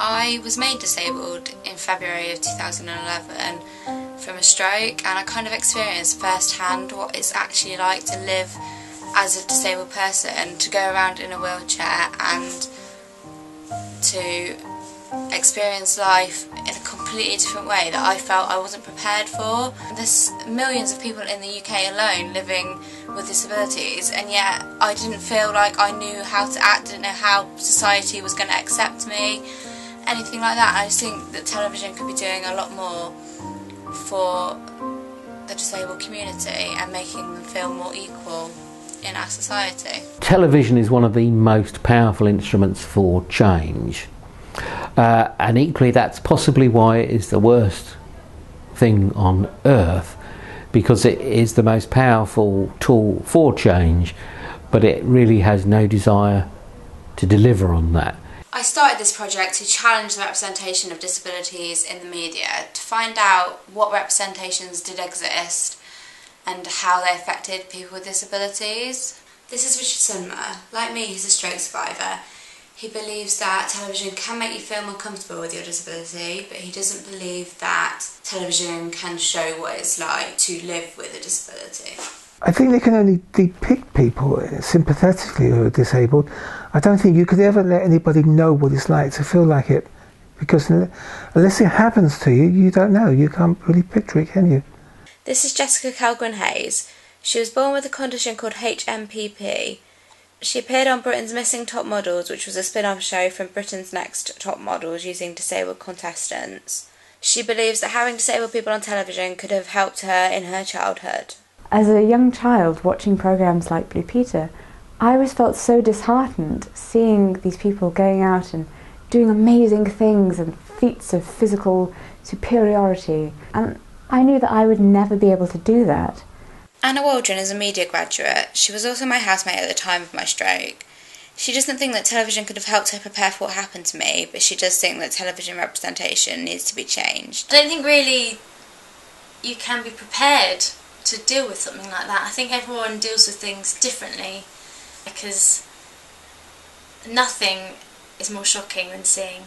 I was made disabled in February of 2011 from a stroke, and I kind of experienced firsthand what it's actually like to live as a disabled person, to go around in a wheelchair and to experience life in a completely different way that I felt I wasn't prepared for. There's millions of people in the UK alone living with disabilities, and yet I didn't feel like I knew how to act, didn't know how society was going to accept me, anything like that. I just think that television could be doing a lot more for the disabled community and making them feel more equal in our society. Television is one of the most powerful instruments for change. And equally that's possibly why it is the worst thing on earth, because it is the most powerful tool for change, but it really has no desire to deliver on that. I started this project to challenge the representation of disabilities in the media, to find out what representations did exist and how they affected people with disabilities. This is Richard Sunmer. Like me, he's a stroke survivor. He believes that television can make you feel more comfortable with your disability, but he doesn't believe that television can show what it's like to live with a disability. I think they can only depict people sympathetically who are disabled. I don't think you could ever let anybody know what it's like to feel like it, because unless it happens to you, you don't know. You can't really picture it, can you? This is Jessica Calgren-Hayes. She was born with a condition called HMPP. She appeared on Britain's Missing Top Models, which was a spin-off show from Britain's Next Top Models using disabled contestants. She believes that having disabled people on television could have helped her in her childhood. As a young child watching programmes like Blue Peter, I always felt so disheartened seeing these people going out and doing amazing things and feats of physical superiority, and I knew that I would never be able to do that. Anna Waldron is a media graduate. She was also my housemate at the time of my stroke. She doesn't think that television could have helped her prepare for what happened to me, but she does think that television representation needs to be changed. I don't think really you can be prepared to deal with something like that. I think everyone deals with things differently, because nothing is more shocking than seeing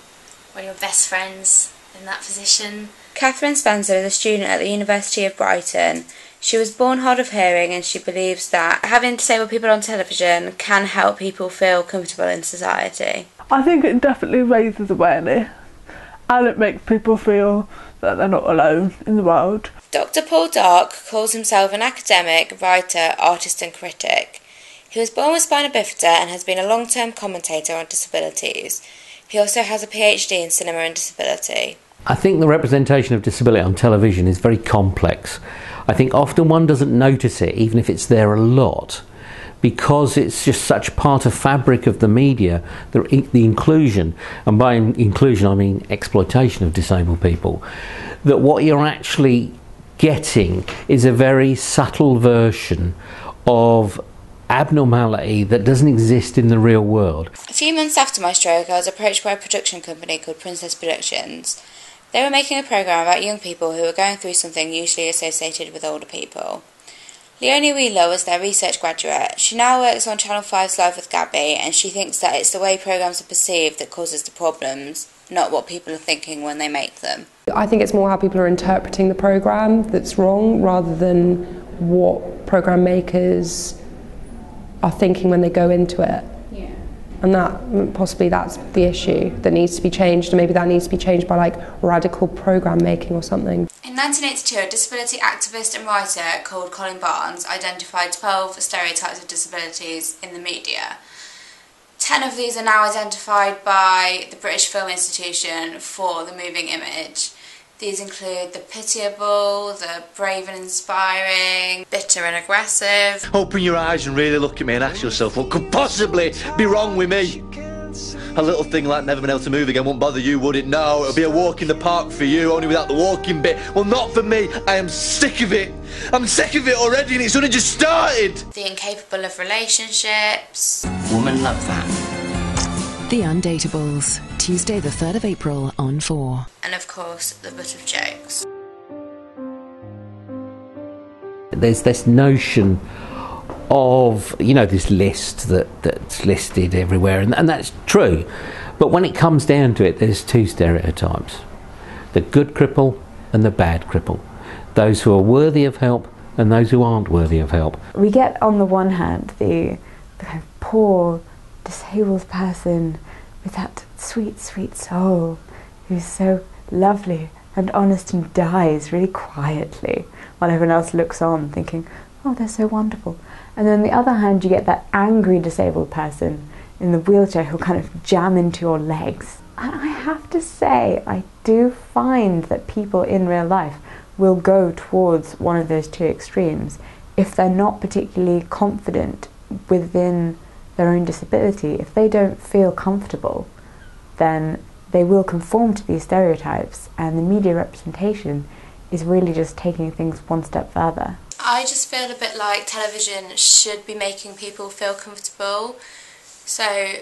one of your best friends in that position. Catherine Spencer is a student at the University of Brighton. She was born hard of hearing, and she believes that having disabled people on television can help people feel comfortable in society. I think it definitely raises awareness, and it makes people feel that they're not alone in the world. Dr. Paul Dark calls himself an academic, writer, artist and critic. He was born with spina bifida and has been a long-term commentator on disabilities. He also has a PhD in cinema and disability. I think the representation of disability on television is very complex. I think often one doesn't notice it, even if it's there a lot, because it's just such part of fabric of the media, the inclusion, and by inclusion I mean exploitation of disabled people, that what you're actually getting is a very subtle version of abnormality that doesn't exist in the real world. A few months after my stroke, I was approached by a production company called Princess Productions. They were making a programme about young people who were going through something usually associated with older people. Leonie Wheeler was their research graduate. She now works on Channel 5's Live with Gabby, and she thinks that it's the way programmes are perceived that causes the problems, not what people are thinking when they make them. I think it's more how people are interpreting the programme that's wrong, rather than what programme makers are thinking when they go into it. Yeah. And that possibly that's the issue that needs to be changed, and maybe that needs to be changed by like radical programme making or something. In 1982, a disability activist and writer called Colin Barnes identified 12 stereotypes of disabilities in the media. 10 of these are now identified by the British Film Institution for the moving image. These include the pitiable, the brave and inspiring, bitter and aggressive. Open your eyes and really look at me and ask yourself what could possibly be wrong with me. A little thing like never been able to move again won't bother you, would it? No, it'll be a walk in the park for you, only without the walking bit. Well, not for me. I am sick of it. I'm sick of it already, and it's only just started. The incapable of relationships. Woman love that. The Undateables, Tuesday the 3rd of April on 4. And of course, the butt of jokes. There's this notion of, you know, this list that's listed everywhere, and that's true, But when it comes down to it, there's two stereotypes: the good cripple and the bad cripple. Those who are worthy of help and those who aren't worthy of help. We get, on the one hand, the kind of poor, disabled person with that sweet, sweet soul who's so lovely and honest and dies really quietly while everyone else looks on thinking, oh, they're so wonderful. And then on the other hand, you get that angry disabled person in the wheelchair who'll kind of jam into your legs. And I have to say, I do find that people in real life will go towards one of those two extremes if they're not particularly confident within their own disability. If they don't feel comfortable, then they will conform to these stereotypes, and the media representation is really just taking things one step further. I just feel a bit like television should be making people feel comfortable. So,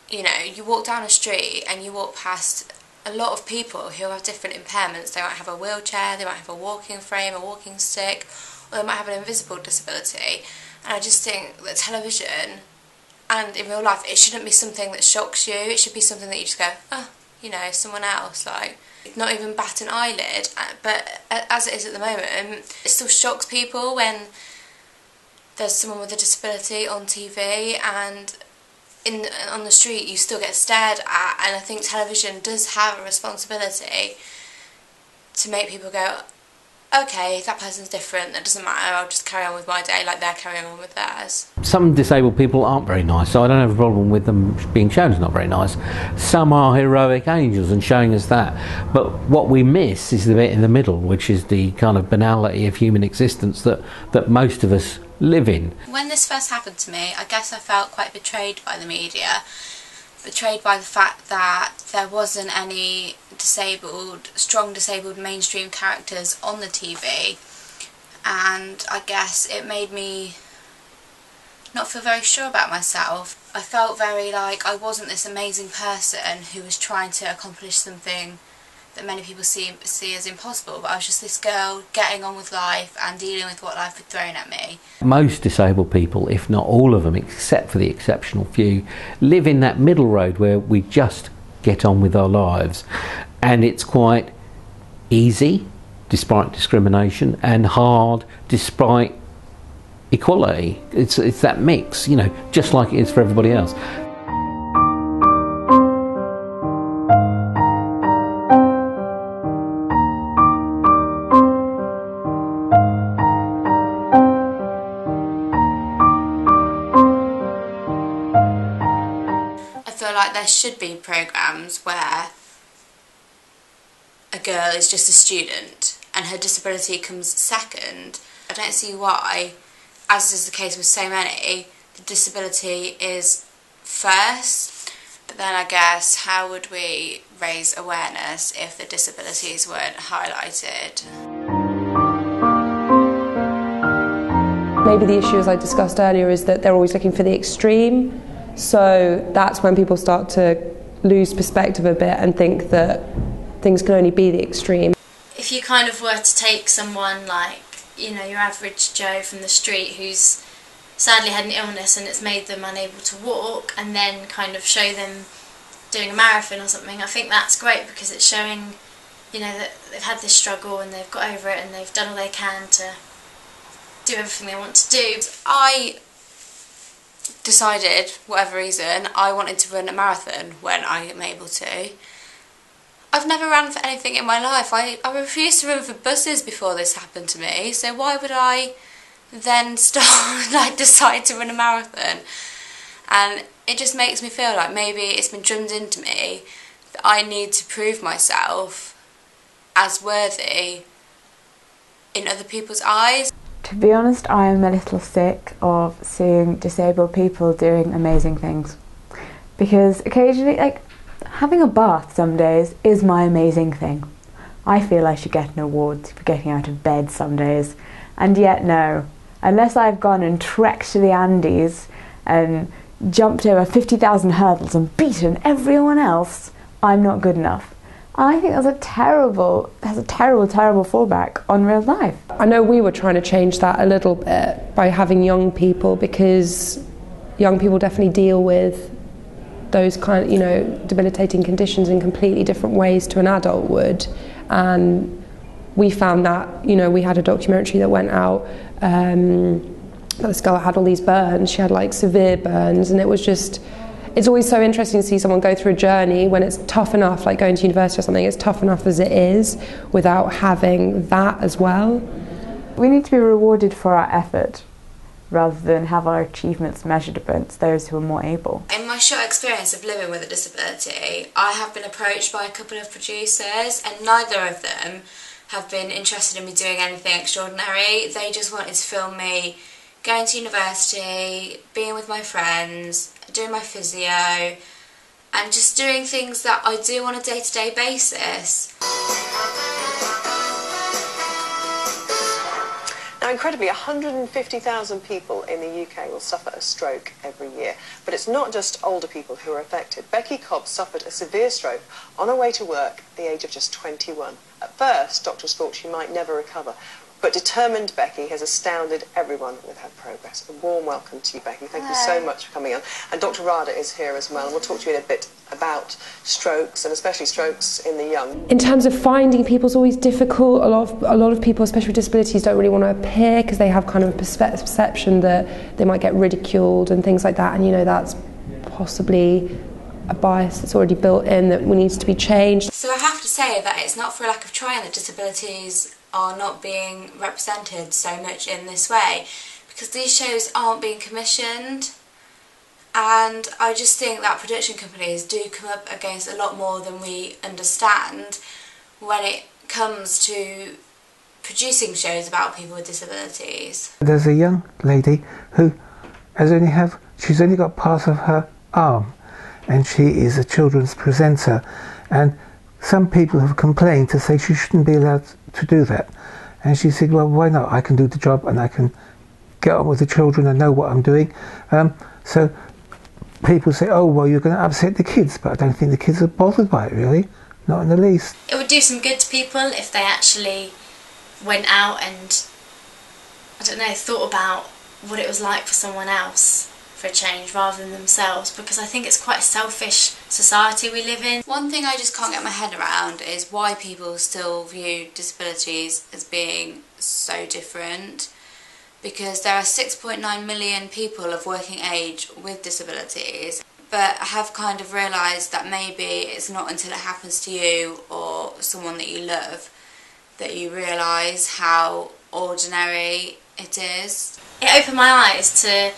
you know, you walk down a street and you walk past a lot of people who have different impairments. They might have a wheelchair, they might have a walking frame, a walking stick, or they might have an invisible disability. And I just think that television and in real life, it shouldn't be something that shocks you. It should be something that you just go, oh, you know, someone else, like, not even bat an eyelid. But as it is at the moment, it still shocks people when there's someone with a disability on TV, and on the street you still get stared at. And I think television does have a responsibility to make people go, okay, that person's different, that doesn't matter, I'll just carry on with my day like they're carrying on with theirs. Some disabled people aren't very nice, so I don't have a problem with them being shown as not very nice. Some are heroic angels and showing us that. But what we miss is the bit in the middle, which is the kind of banality of human existence that most of us live in. When this first happened to me, I guess I felt quite betrayed by the media. Betrayed by the fact that there wasn't any strong disabled mainstream characters on the TV, and I guess it made me not feel very sure about myself. I felt very like I wasn't this amazing person who was trying to accomplish something that many people see as impossible, but I was just this girl getting on with life and dealing with what life had thrown at me. Most disabled people, if not all of them, except for the exceptional few, live in that middle road where we just get on with our lives, and it's quite easy despite discrimination and hard despite equality. It's that mix, you know, just like it is for everybody else. There should be programmes where a girl is just a student and her disability comes second. I don't see why, as is the case with so many, the disability is first. But then I guess, how would we raise awareness if the disabilities weren't highlighted? Maybe the issue, as I discussed earlier, is that they're always looking for the extreme. So that's when people start to lose perspective a bit and think that things can only be the extreme. If you kind of were to take someone like, you know, your average Joe from the street who's sadly had an illness and it's made them unable to walk, and then kind of show them doing a marathon or something, I think that's great, because it's showing, you know, that they've had this struggle and they've got over it and they've done all they can to do everything they want to do. I decided, whatever reason, I wanted to run a marathon when I am able to. I've never ran for anything in my life. I refused to run for buses before this happened to me, so why would I then decide to run a marathon? And it just makes me feel like maybe it's been drummed into me that I need to prove myself as worthy in other people's eyes. To be honest, I am a little sick of seeing disabled people doing amazing things. Because occasionally, like, having a bath some days is my amazing thing. I feel I should get an award for getting out of bed some days. And yet no, unless I've gone and trekked to the Andes and jumped over 50,000 hurdles and beaten everyone else, I'm not good enough. I think that's a terrible fallback on real life. I know we were trying to change that a little bit by having young people, because young people definitely deal with those kind of, you know, debilitating conditions in completely different ways to an adult would. And we found that, you know, we had a documentary that went out, this girl had all these burns, she had like severe burns, and it was just, it's always so interesting to see someone go through a journey when it's tough enough, like going to university or something, it's tough enough as it is without having that as well. We need to be rewarded for our effort rather than have our achievements measured against those who are more able. In my short experience of living with a disability, I have been approached by a couple of producers, and neither of them have been interested in me doing anything extraordinary. They just wanted to film me going to university, being with my friends, doing my physio, and just doing things that I do on a day-to-day basis. Now, incredibly, 150,000 people in the UK will suffer a stroke every year. But it's not just older people who are affected. Becky Cobb suffered a severe stroke on her way to work at the age of just 21. At first, doctors thought she might never recover. But determined Becky has astounded everyone with her progress. A warm welcome to you, Becky. Thank you so much for coming on. And Dr. Rada is here as well, and we'll talk to you in a bit about strokes, and especially strokes in the young. In terms of finding people, it's always difficult. A lot of people, especially with disabilities, don't really want to appear because they have kind of a perception that they might get ridiculed and things like that, and you know, that's possibly a bias that's already built in that needs to be changed. So I have to say that it's not for a lack of trying that disabilities are not being represented so much in this way, because these shows aren't being commissioned, and I just think that production companies do come up against a lot more than we understand when it comes to producing shows about people with disabilities. There's a young lady who she's only got part of her arm, and she is a children's presenter, and some people have complained to say she shouldn't be allowed to do that. And she said, well, why not? I can do the job and I can get on with the children and know what I'm doing. So people say, oh, well, you're going to upset the kids, but I don't think the kids are bothered by it, really. Not in the least. It would do some good to people if they actually went out and, I don't know, thought about what it was like for someone else for a change rather than themselves, because I think it's quite a selfish society we live in. One thing I just can't get my head around is why people still view disabilities as being so different, because there are 6.9 million people of working age with disabilities, but I have kind of realised that maybe it's not until it happens to you or someone that you love that you realise how ordinary it is. It opened my eyes to,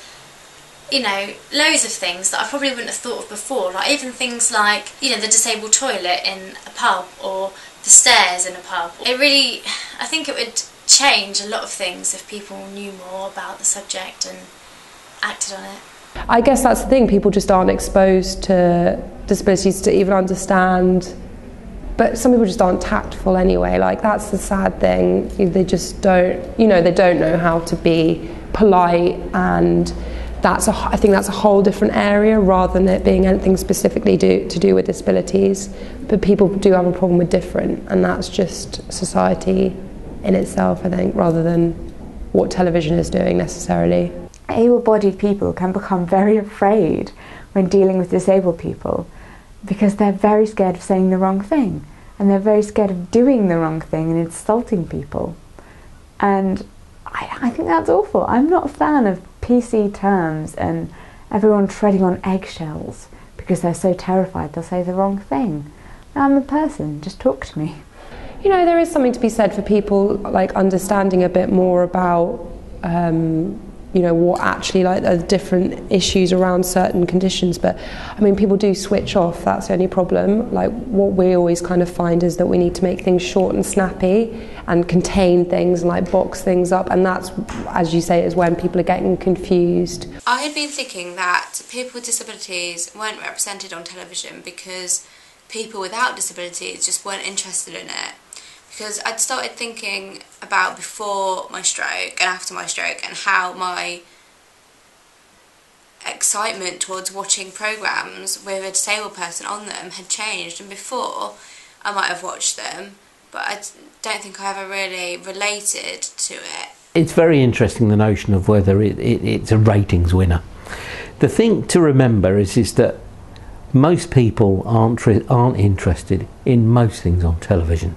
you know, loads of things that I probably wouldn't have thought of before, like even things like, you know, the disabled toilet in a pub or the stairs in a pub. It really, I think it would change a lot of things if people knew more about the subject and acted on it. I guess that's the thing, people just aren't exposed to disabilities to even understand, but some people just aren't tactful anyway, like that's the sad thing, they just don't, you know, they don't know how to be polite, and I think that's a whole different area rather than it being anything specifically to do with disabilities. But people do have a problem with different, and that's just society in itself, I think, rather than what television is doing necessarily. Able-bodied people can become very afraid when dealing with disabled people because they're very scared of saying the wrong thing, and they're very scared of doing the wrong thing and insulting people. And I think that's awful. I'm not a fan of PC terms and everyone treading on eggshells because they're so terrified they'll say the wrong thing. I'm a person, just talk to me. You know, there is something to be said for people like understanding a bit more about you know, what actually like the different issues around certain conditions, but I mean people do switch off, that's the only problem. Like what we always kind of find is that we need to make things short and snappy and contain things and like box things up, and that's, as you say, is when people are getting confused. I had been thinking that people with disabilities weren't represented on television because people without disabilities just weren't interested in it. Because I'd started thinking about before my stroke and after my stroke and how my excitement towards watching programmes with a disabled person on them had changed, and before I might have watched them, but I don't think I ever really related to it. It's very interesting, the notion of whether it's a ratings winner. The thing to remember is that most people aren't interested in most things on television.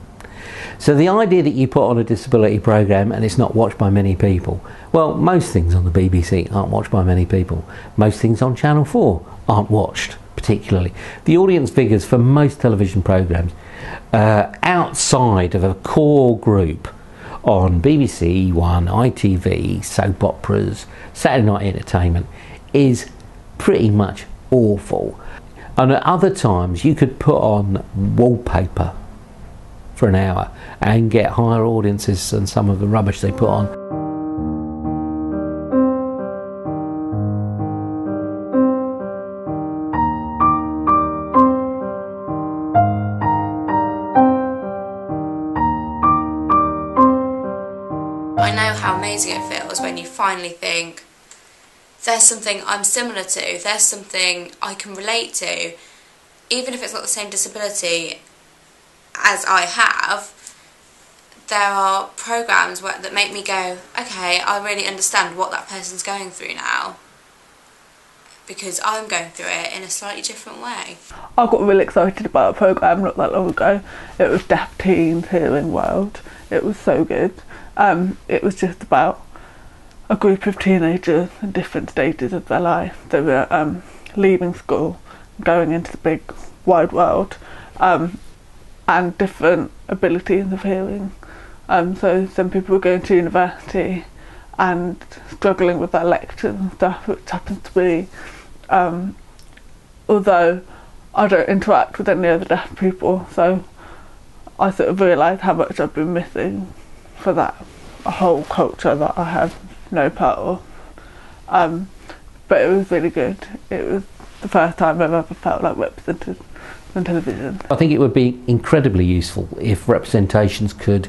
So the idea that you put on a disability programme and it's not watched by many people, well, most things on the BBC aren't watched by many people. Most things on Channel 4 aren't watched particularly. The audience figures for most television programmes outside of a core group on BBC One, ITV, soap operas, Saturday night entertainment is pretty much awful. And at other times you could put on wallpaper for an hour and get higher audiences than some of the rubbish they put on. I know how amazing it feels when you finally think, there's something I'm similar to, there's something I can relate to, even if it's not the same disability as I have. There are programmes that make me go, okay, I really understand what that person's going through now, because I'm going through it in a slightly different way. I got really excited about a programme not that long ago. It was Deaf Teens here in World. It was so good. It was just about a group of teenagers in different stages of their life. They were leaving school, going into the big wide world, and different abilities of hearing. So some people were going to university and struggling with their lectures and stuff, which happens to be, although I don't interact with any other deaf people, so I sort of realised how much I've been missing for that whole culture that I have no part of. But it was really good. It was the first time I've ever felt like represented on television. I think it would be incredibly useful if representations could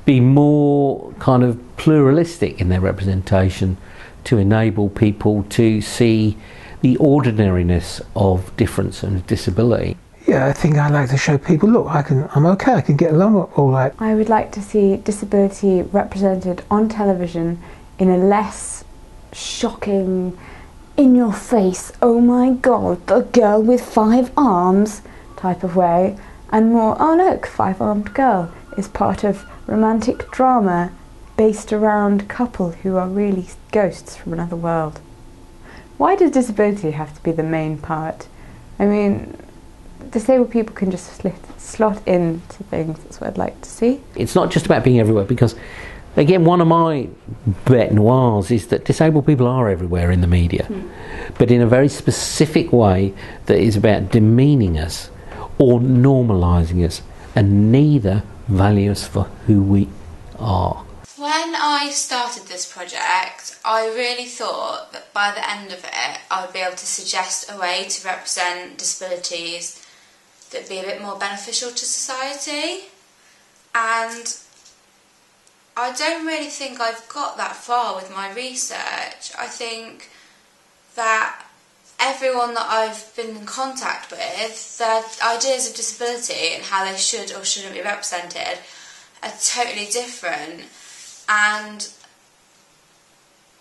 be more kind of pluralistic in their representation, to enable people to see the ordinariness of difference and disability. Yeah, I think I like to show people, look, I'm okay, I can get along all right. I would like to see disability represented on television in a less shocking, in your face, oh my god, the girl with 5 arms type of way, and more, oh look, 5-armed girl is part of romantic drama based around a couple who are really ghosts from another world. Why does disability have to be the main part? I mean, disabled people can just slot into things. That's what I'd like to see. It's not just about being everywhere, because again, one of my bête noirs is that disabled people are everywhere in the media, but in a very specific way that is about demeaning us or normalising us, and neither value us for who we are. When I started this project, I really thought that by the end of it I would be able to suggest a way to represent disabilities that would be a bit more beneficial to society, and I don't really think I've got that far with my research. I think that everyone that I've been in contact with, their ideas of disability and how they should or shouldn't be represented are totally different. And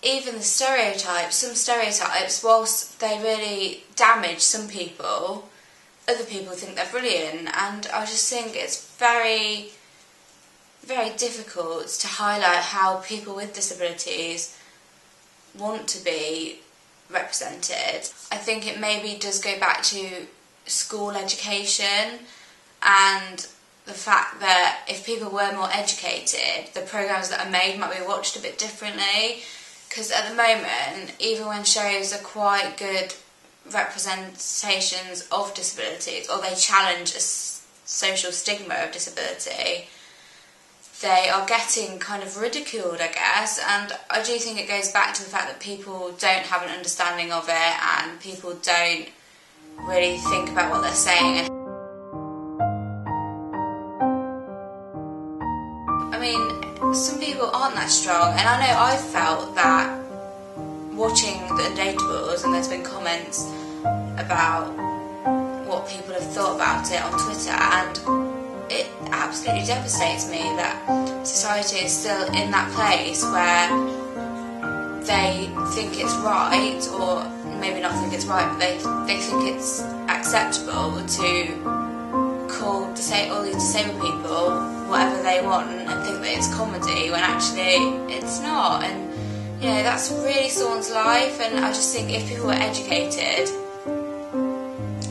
even the stereotypes, some stereotypes, whilst they really damage some people, other people think they're brilliant. And I just think it's very, very difficult to highlight how people with disabilities want to be represented. I think it maybe does go back to school education and the fact that if people were more educated, the programmes that are made might be watched a bit differently, because at the moment, even when shows are quite good representations of disabilities, or they challenge a social stigma of disability, they are getting kind of ridiculed, I guess. And I do think it goes back to the fact that people don't have an understanding of it, and people don't really think about what they're saying. I mean, some people aren't that strong, and I know I've felt that watching the Undateables, and there's been comments about what people have thought about it on Twitter, and it absolutely devastates me that society is still in that place where they think it's right, or maybe not think it's right, but they think it's acceptable acceptable to call all these disabled people whatever they want and think that it's comedy when actually it's not. And you know, that's really someone's life, and I just think if people were educated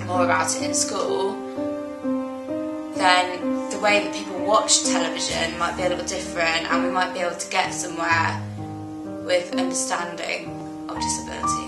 more about it in school, then the way that people watch television might be a little different, and we might be able to get somewhere with understanding of disability.